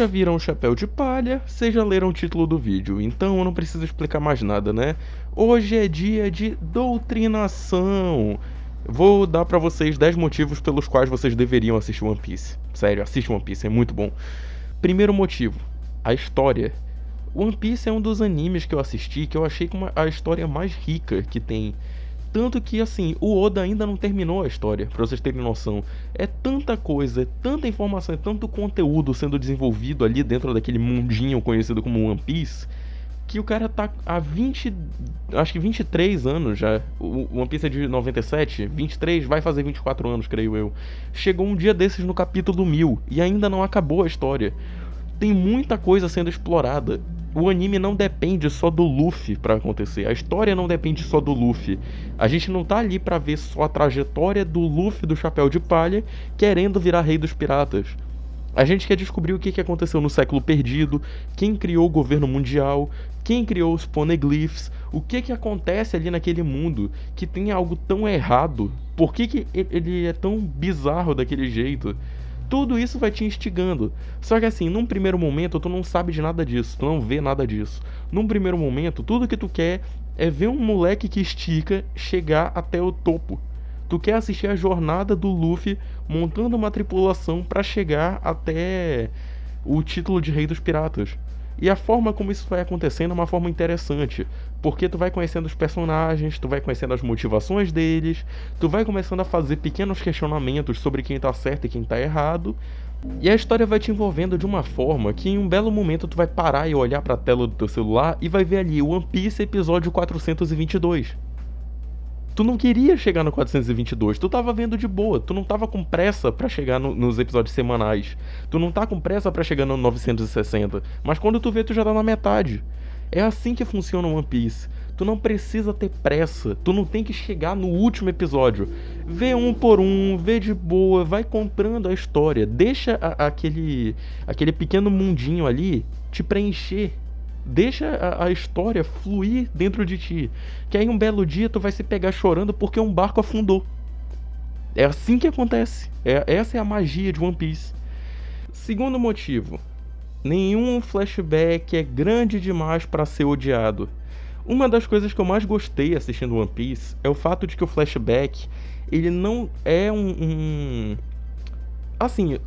já viram o Chapéu de Palha, vocês já leram o título do vídeo, então eu não preciso explicar mais nada, né? Hoje é dia de doutrinação. Vou dar pra vocês 10 motivos pelos quais vocês deveriam assistir One Piece. Sério, assiste One Piece, é muito bom. Primeiro motivo, a história. One Piece é um dos animes que eu assisti que eu achei a história mais rica que tem. Tanto que, assim, o Oda ainda não terminou a história, pra vocês terem noção. É tanta coisa, é tanta informação, é tanto conteúdo sendo desenvolvido ali dentro daquele mundinho conhecido como One Piece, que o cara tá há 20, acho que 23 anos já. O One Piece é de 97, 23, vai fazer 24 anos, creio eu. Chegou um dia desses no capítulo 1000 e ainda não acabou a história. Tem muita coisa sendo explorada. O anime não depende só do Luffy pra acontecer. A história não depende só do Luffy. A gente não tá ali pra ver só a trajetória do Luffy do Chapéu de Palha querendo virar rei dos piratas. A gente quer descobrir o que aconteceu no século perdido, quem criou o governo mundial, quem criou os poneglyphs, o que acontece ali naquele mundo que tem algo tão errado, por que ele é tão bizarro daquele jeito. Tudo isso vai te instigando. Só que assim, num primeiro momento tu não sabe de nada disso, tu não vê nada disso. Num primeiro momento, tudo que tu quer é ver um moleque que estica chegar até o topo. Tu quer assistir a jornada do Luffy montando uma tripulação para chegar até o título de Rei dos Piratas. E a forma como isso vai acontecendo é uma forma interessante, porque tu vai conhecendo os personagens, tu vai conhecendo as motivações deles, tu vai começando a fazer pequenos questionamentos sobre quem tá certo e quem tá errado, e a história vai te envolvendo de uma forma que em um belo momento tu vai parar e olhar para a tela do teu celular e vai ver ali One Piece episódio 422. Tu não queria chegar no 422, tu tava vendo de boa, tu não tava com pressa pra chegar nos episódios semanais, tu não tá com pressa pra chegar no 960, mas quando tu vê tu já tá na metade. É assim que funciona o One Piece. Tu não precisa ter pressa, tu não tem que chegar no último episódio. Vê um por um, vê de boa, vai comprando a história, deixa aquele pequeno mundinho ali te preencher. Deixa a história fluir dentro de ti. Que aí um belo dia tu vai se pegar chorando porque um barco afundou. É assim que acontece. Essa é a magia de One Piece. Segundo motivo. Nenhum flashback é grande demais para ser odiado. Uma das coisas que eu mais gostei assistindo One Piece é o fato de que o flashback ele não é assim,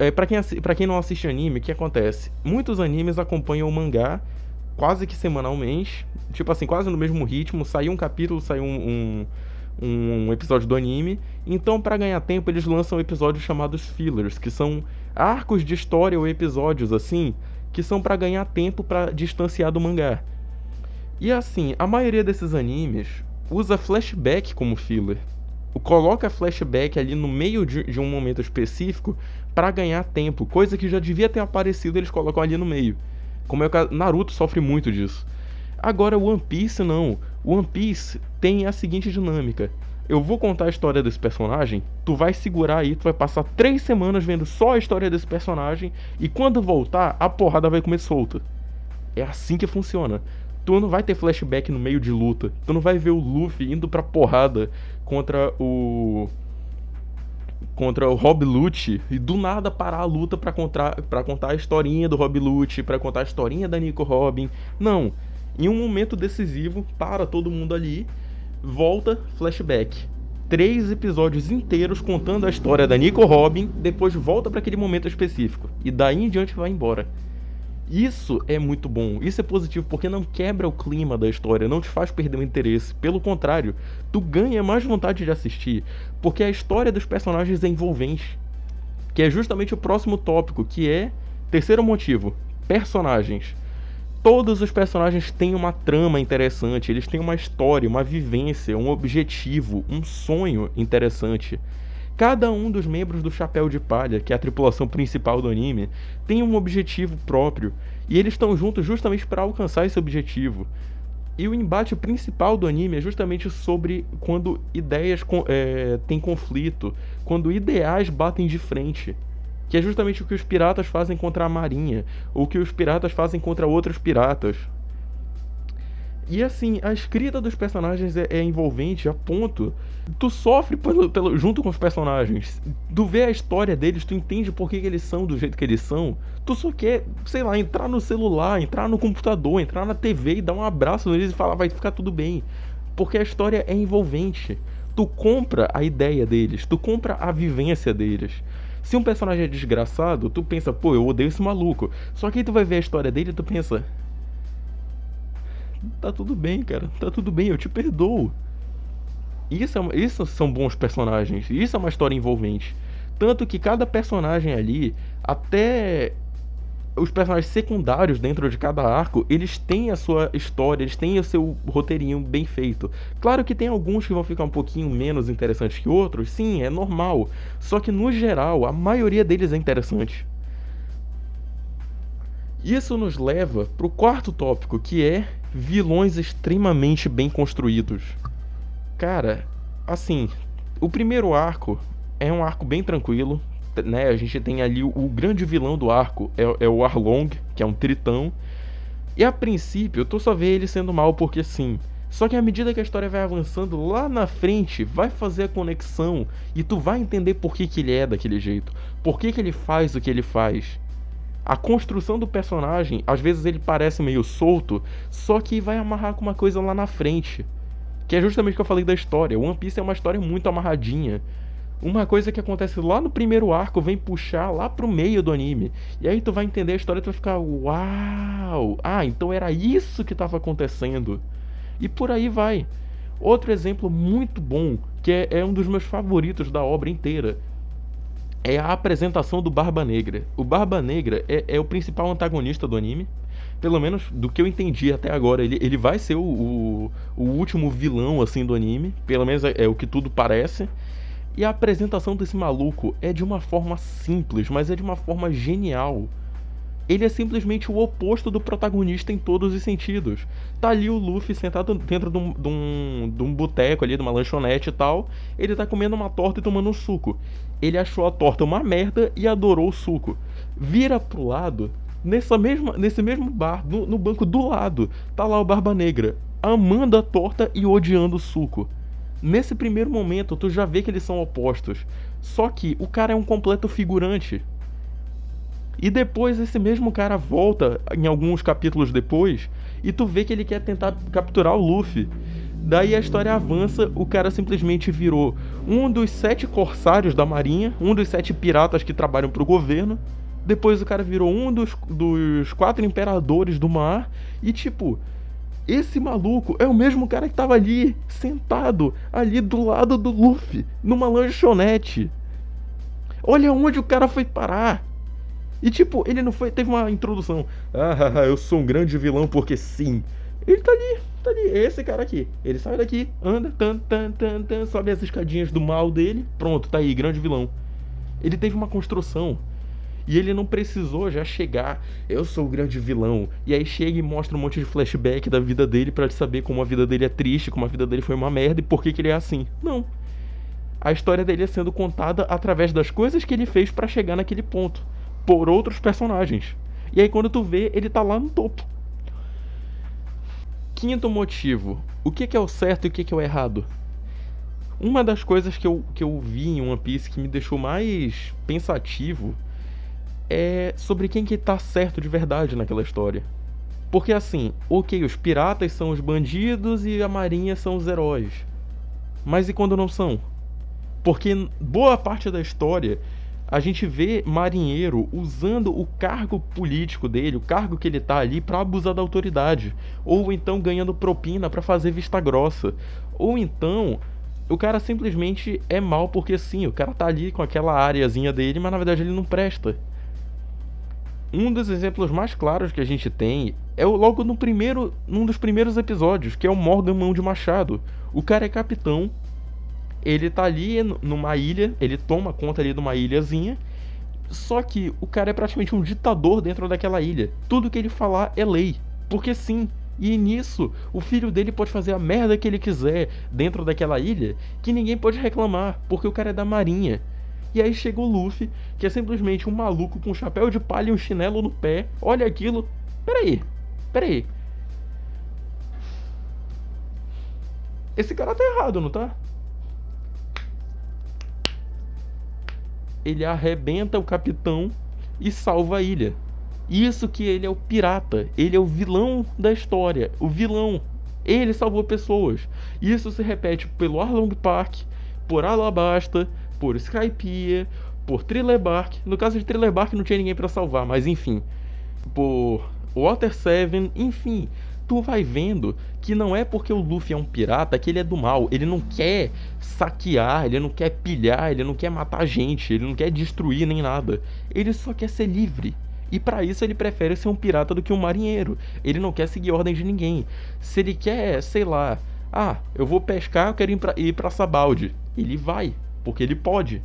pra quem não assiste anime, o que acontece? Muitos animes acompanham o mangá quase que semanalmente, tipo assim, quase no mesmo ritmo, saiu um capítulo, saiu um episódio do anime, então para ganhar tempo eles lançam episódios chamados fillers, que são arcos de história ou episódios assim, que são para ganhar tempo para distanciar do mangá. E assim, a maioria desses animes usa flashback como filler. Coloca flashback ali no meio de um momento específico para ganhar tempo, coisa que já devia ter aparecido, eles colocam ali no meio. Como é o caso, Naruto sofre muito disso. Agora One Piece não. One Piece tem a seguinte dinâmica. Eu vou contar a história desse personagem, tu vai segurar aí, tu vai passar 3 semanas vendo só a história desse personagem, e quando voltar, a porrada vai comer solta. É assim que funciona. Tu não vai ter flashback no meio de luta. Tu não vai ver o Luffy indo pra porrada contra o Rob Lucci e do nada parar a luta pra contar a historinha do Rob Lucci, pra contar a historinha da Nico Robin. Não. Em um momento decisivo, para todo mundo ali, volta flashback. 3 episódios inteiros contando a história da Nico Robin, depois volta pra aquele momento específico. E daí em diante vai embora. Isso é muito bom, isso é positivo porque não quebra o clima da história, não te faz perder o interesse. Pelo contrário, tu ganha mais vontade de assistir, porque a história dos personagens é envolvente. Que é justamente o próximo tópico, que é, terceiro motivo, personagens. Todos os personagens têm uma trama interessante, eles têm uma história, uma vivência, um objetivo, um sonho interessante. Cada um dos membros do Chapéu de Palha, que é a tripulação principal do anime, tem um objetivo próprio, e eles estão juntos justamente para alcançar esse objetivo. E o embate principal do anime é justamente sobre quando ideias têm conflito, quando ideais batem de frente. Que é justamente o que os piratas fazem contra a marinha, ou o que os piratas fazem contra outros piratas. E assim, a escrita dos personagens é envolvente a ponto. Tu sofre junto com os personagens. Tu vê a história deles, tu entende por que eles são do jeito que eles são. Tu só quer, sei lá, entrar no celular, entrar no computador, entrar na TV e dar um abraço neles e falar, vai ficar tudo bem. Porque a história é envolvente. Tu compra a ideia deles, tu compra a vivência deles. Se um personagem é desgraçado, tu pensa, pô, eu odeio esse maluco. Só que aí tu vai ver a história dele e tu pensa, tá tudo bem, cara, tá tudo bem, eu te perdoo. Isso são bons personagens, isso é uma história envolvente. Tanto que cada personagem ali, até os personagens secundários dentro de cada arco, eles têm a sua história, eles têm o seu roteirinho bem feito. Claro que tem alguns que vão ficar um pouquinho menos interessantes que outros, sim, é normal. Só que no geral, a maioria deles é interessante. Isso nos leva pro quarto tópico, que é vilões extremamente bem construídos. Cara, assim, o primeiro arco é um arco bem tranquilo, né? A gente tem ali o grande vilão do arco é o Arlong, que é um tritão. E a princípio, tu só vê ele sendo mal porque sim. Só que à medida que a história vai avançando lá na frente, vai fazer a conexão e tu vai entender por que, que ele é daquele jeito, por que, que ele faz o que ele faz. A construção do personagem, às vezes ele parece meio solto, só que vai amarrar com uma coisa lá na frente. Que é justamente o que eu falei da história. One Piece é uma história muito amarradinha. Uma coisa que acontece lá no primeiro arco vem puxar lá pro meio do anime. E aí tu vai entender a história e tu vai ficar, uau! Ah, então era isso que estava acontecendo. E por aí vai. Outro exemplo muito bom, que é um dos meus favoritos da obra inteira, é a apresentação do Barba Negra. O Barba Negra é o principal antagonista do anime. Pelo menos do que eu entendi até agora, ele vai ser o último vilão assim do anime. Pelo menos é o que tudo parece. E a apresentação desse maluco é de uma forma simples, mas é de uma forma genial. Ele é simplesmente o oposto do protagonista em todos os sentidos. Tá ali o Luffy sentado dentro de um boteco ali, de uma lanchonete e tal. Ele tá comendo uma torta e tomando um suco. Ele achou a torta uma merda e adorou o suco. Vira pro lado, nesse mesmo bar, no banco do lado, tá lá o Barba Negra, amando a torta e odiando o suco. Nesse primeiro momento, tu já vê que eles são opostos. Só que o cara é um completo figurante. E depois esse mesmo cara volta em alguns capítulos depois e tu vê que ele quer tentar capturar o Luffy. Daí a história avança, o cara simplesmente virou um dos 7 corsários da marinha, um dos 7 piratas que trabalham pro governo. Depois o cara virou um dos 4 imperadores do mar e tipo, esse maluco é o mesmo cara que tava ali, sentado, ali do lado do Luffy, numa lanchonete. Olha onde o cara foi parar. E tipo, ele não foi. Teve uma introdução. Ah, eu sou um grande vilão porque sim. Ele tá ali, tá ali. É esse cara aqui. Ele sai daqui, anda, sobe as escadinhas do mal dele. Pronto, tá aí, grande vilão. Ele teve uma construção. E ele não precisou já chegar. Eu sou o grande vilão. E aí chega e mostra um monte de flashback da vida dele pra te saber como a vida dele é triste, como a vida dele foi uma merda e por que ele é assim. Não. A história dele é sendo contada através das coisas que ele fez pra chegar naquele ponto. Por outros personagens. E aí quando tu vê, ele tá lá no topo. Quinto motivo. O que é o certo e o que é o errado? Uma das coisas que eu vi em One Piece que me deixou mais pensativo é sobre quem que tá certo de verdade naquela história. Porque assim, ok, os piratas são os bandidos e a marinha são os heróis. Mas e quando não são? Porque boa parte da história a gente vê marinheiro usando o cargo político dele, o cargo que ele tá ali pra abusar da autoridade, ou então ganhando propina pra fazer vista grossa, ou então o cara simplesmente é mal porque sim, o cara tá ali com aquela areazinha dele, mas na verdade ele não presta. Um dos exemplos mais claros que a gente tem é logo num dos primeiros episódios, que é o Morgan Mão de Machado. O cara é capitão. Ele tá ali numa ilha, ele toma conta ali de uma ilhazinha, só que o cara é praticamente um ditador dentro daquela ilha. Tudo que ele falar é lei, porque sim. E nisso, o filho dele pode fazer a merda que ele quiser dentro daquela ilha, que ninguém pode reclamar, porque o cara é da marinha. E aí chega o Luffy, que é simplesmente um maluco com um chapéu de palha e um chinelo no pé. Olha aquilo. Peraí. Esse cara tá errado, não tá? Ele arrebenta o capitão e salva a ilha. Isso que ele é o pirata, ele é o vilão da história, o vilão. Ele salvou pessoas. Isso se repete pelo Arlong Park, por Alabasta, por Skypiea, por Thriller Bark. No caso de Thriller Bark não tinha ninguém pra salvar, mas enfim. Por Water 7, enfim. Tu vai vendo que não é porque o Luffy é um pirata que ele é do mal. Ele não quer saquear, ele não quer pilhar, ele não quer matar gente, ele não quer destruir nem nada. Ele só quer ser livre. E pra isso ele prefere ser um pirata do que um marinheiro. Ele não quer seguir ordens de ninguém. Se ele quer, sei lá, eu vou pescar, eu quero ir pra Sabaldi. Ele vai, porque ele pode.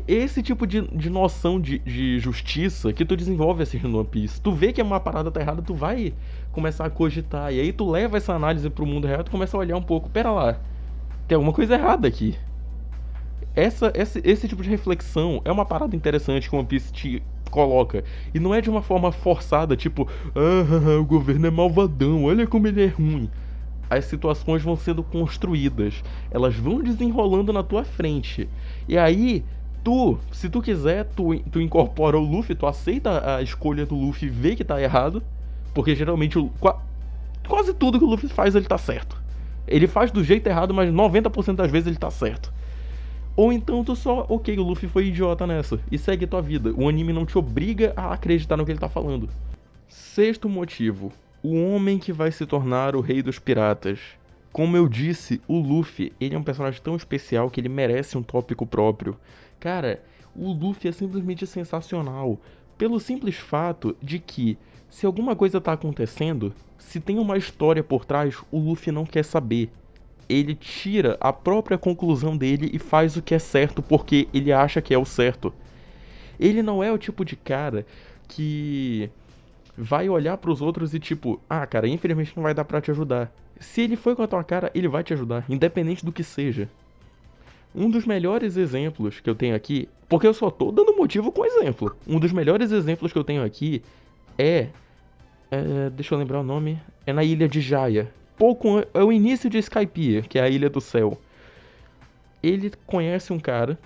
Esse tipo de noção de justiça que tu desenvolve assistindo One Piece. Tu vê que uma parada tá errada, tu vai começar a cogitar. E aí tu leva essa análise pro mundo real e tu começa a olhar um pouco. Pera lá, tem alguma coisa errada aqui. Esse tipo de reflexão é uma parada interessante que o One Piece te coloca. E não é de uma forma forçada, tipo, o governo é malvadão, olha como ele é ruim. As situações vão sendo construídas, elas vão desenrolando na tua frente. E aí, se tu quiser, tu incorpora o Luffy, tu aceita a escolha do Luffy, vê que tá errado, porque geralmente quase tudo que o Luffy faz ele tá certo. Ele faz do jeito errado, mas 90% das vezes ele tá certo. Ou então tu só, ok, o Luffy foi idiota nessa, e segue tua vida. O anime não te obriga a acreditar no que ele tá falando. Sexto motivo, o homem que vai se tornar o rei dos piratas. Como eu disse, o Luffy, ele é um personagem tão especial que ele merece um tópico próprio. Cara, o Luffy é simplesmente sensacional, pelo simples fato de que, se alguma coisa tá acontecendo, se tem uma história por trás, o Luffy não quer saber. Ele tira a própria conclusão dele e faz o que é certo porque ele acha que é o certo. Ele não é o tipo de cara que vai olhar pros outros e tipo, cara, infelizmente não vai dar pra te ajudar. Se ele foi com a tua cara, ele vai te ajudar, independente do que seja. Um dos melhores exemplos que eu tenho aqui, porque eu só tô dando motivo com exemplo. Um dos melhores exemplos que eu tenho aqui deixa eu lembrar o nome, é na ilha de Jaya. É o início de Skypiea, que é a Ilha do Céu. Ele conhece um cara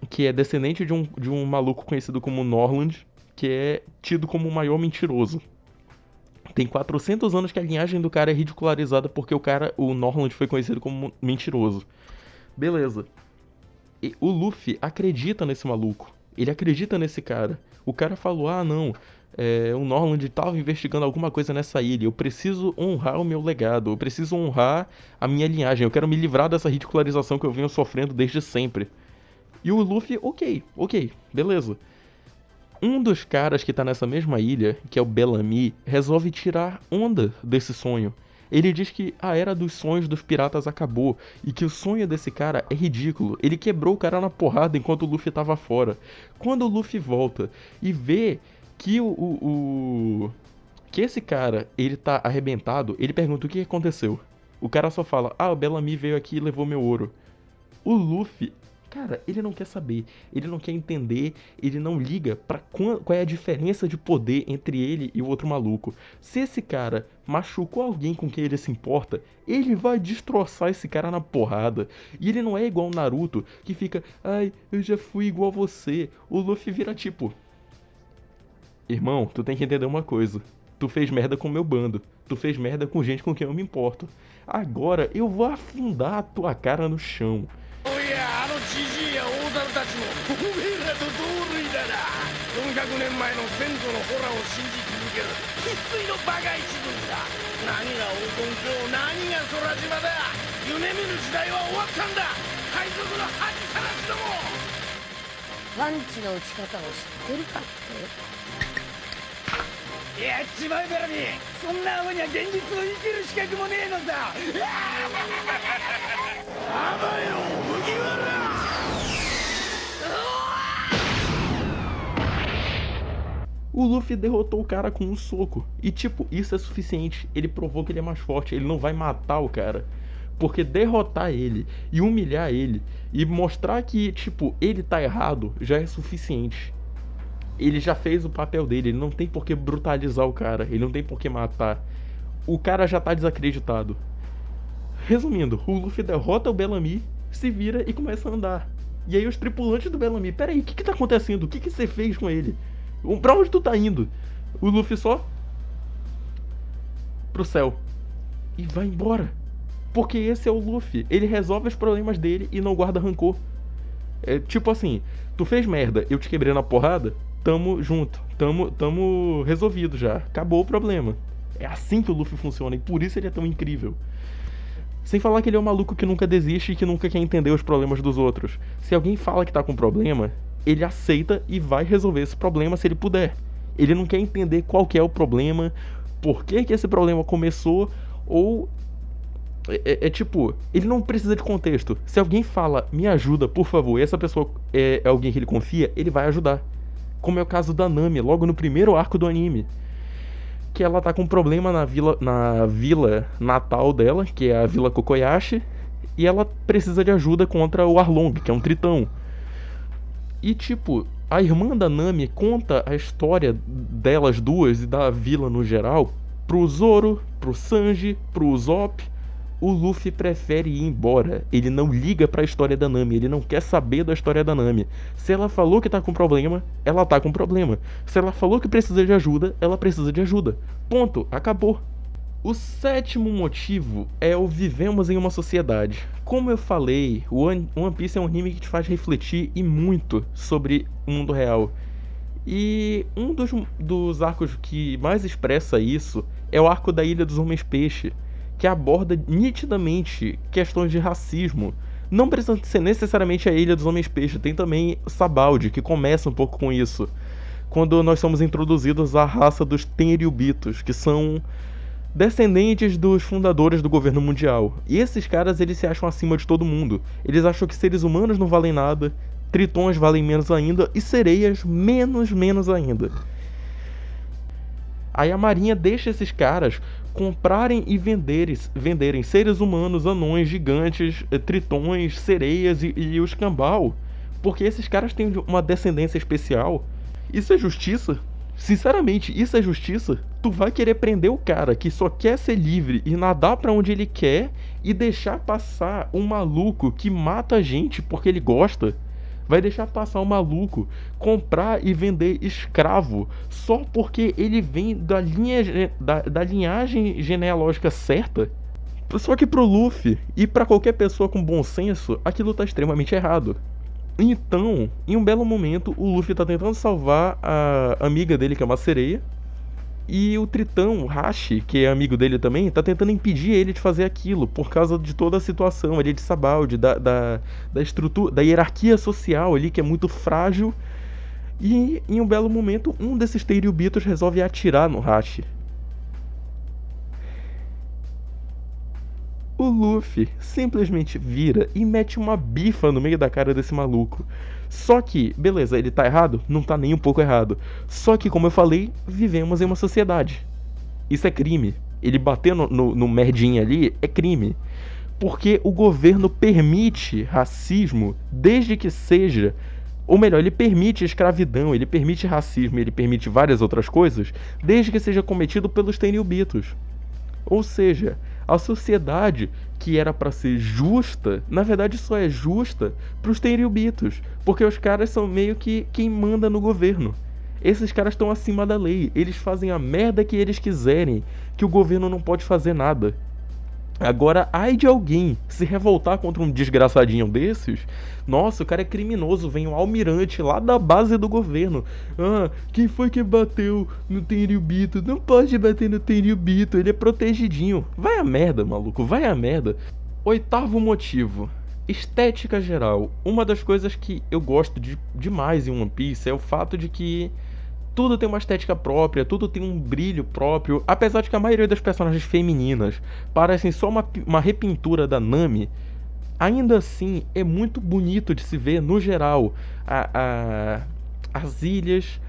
que é descendente de um maluco conhecido como Norland, que é tido como o maior mentiroso. Tem 400 anos que a linhagem do cara é ridicularizada porque o Norland foi conhecido como mentiroso. Beleza. O Luffy acredita nesse maluco. Ele acredita nesse cara. O cara falou, não, o Norland estava investigando alguma coisa nessa ilha. Eu preciso honrar o meu legado. Eu preciso honrar a minha linhagem. Eu quero me livrar dessa ridicularização que eu venho sofrendo desde sempre. E o Luffy, ok, beleza. Um dos caras que tá nessa mesma ilha, que é o Bellamy, resolve tirar onda desse sonho. Ele diz que a era dos sonhos dos piratas acabou e que o sonho desse cara é ridículo. Ele quebrou o cara na porrada enquanto o Luffy tava fora. Quando o Luffy volta e vê que que esse cara, ele tá arrebentado, ele pergunta o que aconteceu. O cara só fala, o Bellamy veio aqui e levou meu ouro. O Luffy, cara, ele não quer saber, ele não quer entender, ele não liga pra qual é a diferença de poder entre ele e o outro maluco. Se esse cara machucou alguém com quem ele se importa, ele vai destroçar esse cara na porrada. E ele não é igual o Naruto, que fica, eu já fui igual a você. O Luffy vira tipo, irmão, tu tem que entender uma coisa. Tu fez merda com o meu bando. Tu fez merda com gente com quem eu me importo. Agora eu vou afundar a tua cara no chão. 400年前の先祖のホラを信じ続ける生粋のバカ一族だ。何が黄金鏡、何が空島だ。夢見る時代は終わったんだ。海賊の恥さらしども。パンチの打ち方を知ってるかって。やっちまえベラミー。そんなアホには現実を生きる資格もねえのさ。甘えろ麦わら。O Luffy derrotou o cara com um soco. E tipo, isso é suficiente. Ele provou que ele é mais forte. Ele não vai matar o cara. Porque derrotar ele e humilhar ele e mostrar que, tipo, ele tá errado já é suficiente. Ele já fez o papel dele. Ele não tem por que brutalizar o cara. Ele não tem por que matar. O cara já tá desacreditado. Resumindo, o Luffy derrota o Bellamy, se vira e começa a andar. E aí os tripulantes do Bellamy, peraí, o que tá acontecendo? O que você fez com ele? Pra onde tu tá indo? O Luffy só pro céu e vai embora. Porque esse é o Luffy, ele resolve os problemas dele e não guarda rancor. É tipo assim, tu fez merda, eu te quebrei na porrada, tamo junto, tamo resolvido já, acabou o problema. É assim que o Luffy funciona e por isso ele é tão incrível. Sem falar que ele é um maluco que nunca desiste e que nunca quer entender os problemas dos outros. Se alguém fala que tá com problema, ele aceita e vai resolver esse problema se ele puder. Ele não quer entender qual que é o problema, por que que esse problema começou, ou... tipo, ele não precisa de contexto. Se alguém fala, me ajuda, por favor, e essa pessoa é alguém que ele confia, ele vai ajudar. Como é o caso da Nami, logo no primeiro arco do anime. Que ela tá com um problema na vila natal dela, que é a Vila Kokoyashi, e ela precisa de ajuda contra o Arlong, que é um tritão. E tipo, a irmã da Nami conta a história delas duas e da vila no geral pro Zoro, pro Sanji, pro Usopp. O Luffy prefere ir embora. Ele não liga pra história da Nami. Ele não quer saber da história da Nami. Se ela falou que tá com problema, ela tá com problema. Se ela falou que precisa de ajuda, ela precisa de ajuda. Ponto. Acabou. O sétimo motivo é o vivemos em uma sociedade. Como eu falei, o One Piece é um anime que te faz refletir e muito sobre o mundo real. E um dos arcos que mais expressa isso é o arco da Ilha dos Homens-Peixe, que aborda nitidamente questões de racismo. Não precisa ser necessariamente a Ilha dos Homens-Peixe, tem também Sabaody, que começa um pouco com isso. Quando nós somos introduzidos à raça dos Tenryubitos, que são descendentes dos fundadores do governo mundial. E esses caras, eles se acham acima de todo mundo. Eles acham que seres humanos não valem nada, tritões valem menos ainda, e sereias menos ainda. Aí a marinha deixa esses caras comprarem e venderem seres humanos, anões, gigantes, tritões, sereias e o escambau. Porque esses caras têm uma descendência especial. Isso é justiça? Sinceramente, isso é justiça? Tu vai querer prender o cara que só quer ser livre e nadar pra onde ele quer e deixar passar um maluco que mata a gente porque ele gosta? Vai deixar passar um maluco comprar e vender escravo só porque ele vem da linhagem genealógica certa? Só que pro Luffy e pra qualquer pessoa com bom senso, aquilo tá extremamente errado. Então, em um belo momento, o Luffy tá tentando salvar a amiga dele, que é uma sereia, e o Tritão, o Hashi, que é amigo dele também, tá tentando impedir ele de fazer aquilo, por causa de toda a situação ali de Sabaody, da estrutura, da hierarquia social ali, que é muito frágil. E em um belo momento, um desses Tenryubitos resolve atirar no Hashi. O Luffy simplesmente vira e mete uma bifa no meio da cara desse maluco. Só que, beleza, ele tá errado? Não tá nem um pouco errado. Só que, como eu falei, vivemos em uma sociedade. Isso é crime. Ele bater no merdinha ali é crime. Porque o governo permite racismo desde que seja... Ou melhor, ele permite escravidão, ele permite racismo, ele permite várias outras coisas, desde que seja cometido pelos Tenryubitos. Ou seja, a sociedade que era pra ser justa, na verdade só é justa pros Tenryubitos, porque os caras são meio que quem manda no governo. Esses caras estão acima da lei, eles fazem a merda que eles quiserem, que o governo não pode fazer nada. Agora, ai de alguém se revoltar contra um desgraçadinho desses, nossa, o cara é criminoso, vem um almirante lá da base do governo. Ah, quem foi que bateu no Tenryubito? Não pode bater no Tenryubito, ele é protegidinho. Vai a merda, maluco, vai a merda. Oitavo motivo, estética geral. Uma das coisas que eu gosto demais em One Piece é o fato de que tudo tem uma estética própria, tudo tem um brilho próprio, apesar de que a maioria das personagens femininas parecem só uma repintura da Nami. Ainda assim, é muito bonito de se ver no geral. As ilhas,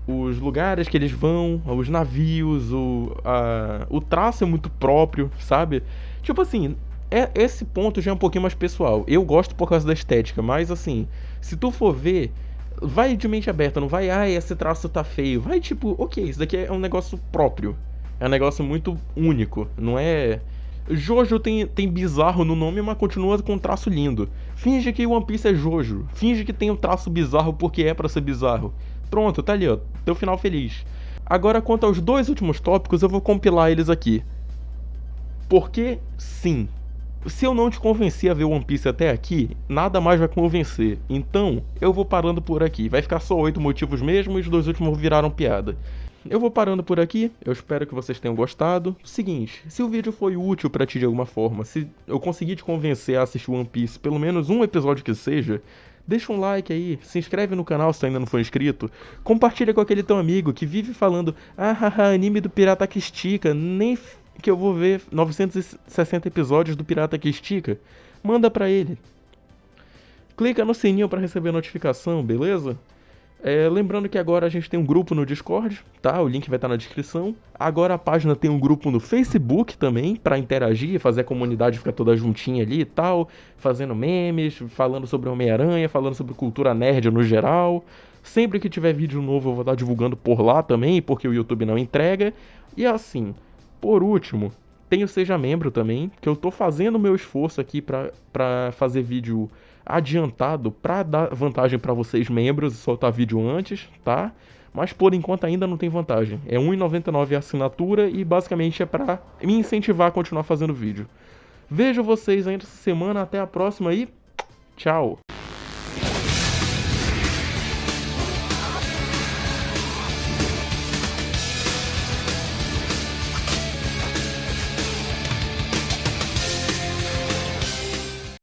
os lugares que eles vão, os navios, o traço é muito próprio, sabe? Tipo assim, esse ponto já é um pouquinho mais pessoal. Eu gosto por causa da estética, mas assim, se tu for ver, vai de mente aberta, não vai, esse traço tá feio. Vai tipo, ok, isso daqui é um negócio próprio. É um negócio muito único, não é Jojo tem bizarro no nome, mas continua com um traço lindo. Finge que One Piece é Jojo. Finge que tem um traço bizarro porque é pra ser bizarro. Pronto, tá ali, ó. Teu final feliz. Agora, quanto aos dois últimos tópicos, eu vou compilar eles aqui. Porque, sim, se eu não te convenci a ver One Piece até aqui, nada mais vai convencer. Então, eu vou parando por aqui. Vai ficar só 8 motivos mesmo e os dois últimos viraram piada. Eu vou parando por aqui, eu espero que vocês tenham gostado. Seguinte, se o vídeo foi útil pra ti de alguma forma, se eu conseguir te convencer a assistir One Piece, pelo menos um episódio que seja, deixa um like aí, se inscreve no canal se tu ainda não for inscrito, compartilha com aquele teu amigo que vive falando haha, anime do Pirata que Estica, nem que eu vou ver 960 episódios do Pirata que Estica. Manda pra ele. Clica no sininho pra receber a notificação, beleza? Lembrando que agora a gente tem um grupo no Discord, tá? O link vai estar na descrição. Agora a página tem um grupo no Facebook também, pra interagir, fazer a comunidade ficar toda juntinha ali e tal, fazendo memes, falando sobre Homem-Aranha, falando sobre cultura nerd no geral. Sempre que tiver vídeo novo eu vou estar divulgando por lá também, porque o YouTube não entrega. E assim, por último, tem o Seja Membro também, que eu tô fazendo o meu esforço aqui pra fazer vídeo adiantado pra dar vantagem pra vocês membros e soltar vídeo antes, tá? Mas por enquanto ainda não tem vantagem. É R$1,99 a assinatura e basicamente é pra me incentivar a continuar fazendo vídeo. Vejo vocês ainda essa semana, até a próxima e tchau!